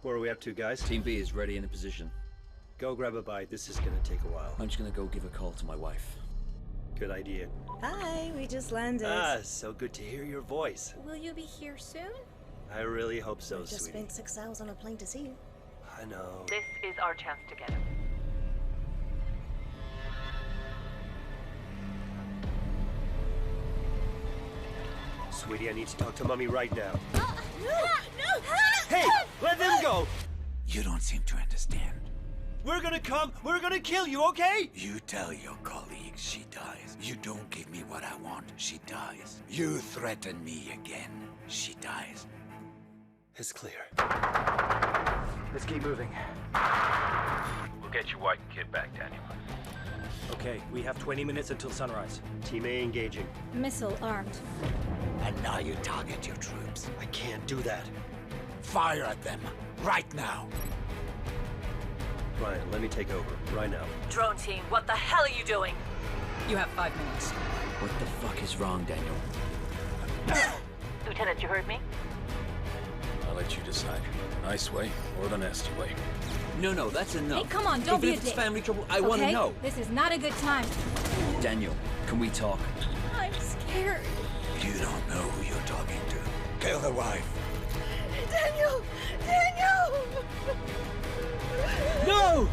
What are we up to, guys? Team B is ready and in position. Go grab a bite. This is gonna take a while. I'm just gonna go give a call to my wife. Good idea. Hi, we just landed. Ah, so good to hear your voice. Will you be here soon? I really hope so, I just sweetie. spent 6 hours on a plane to see you. I know. This is our chance to get him. Sweetie, I need to talk to Mommy right now. No! Hey, let them go! You don't seem to understand. We're gonna kill you, okay? You tell your colleague she dies. You don't give me what I want, she dies. You threaten me again, she dies. It's clear. Let's keep moving. We'll get your wife and kid back, Daniel. Okay, we have 20 minutes until sunrise. Team A engaging. Missile armed. And now you target your troops. I can't do that. Fire at them, right now. Ryan, let me take over, right now. Drone team, what the hell are you doing? You have 5 minutes. What the fuck is wrong, Daniel? Lieutenant, you heard me? I'll let you decide. Nice way or the nasty way. No, that's enough. Hey, come on, don't Even be if a it's dick. family trouble, I want to Okay? know. This is not a good time. Daniel, can we talk? I'm scared. You don't know who you're talking to. Kill the wife. Daniel! Daniel! No!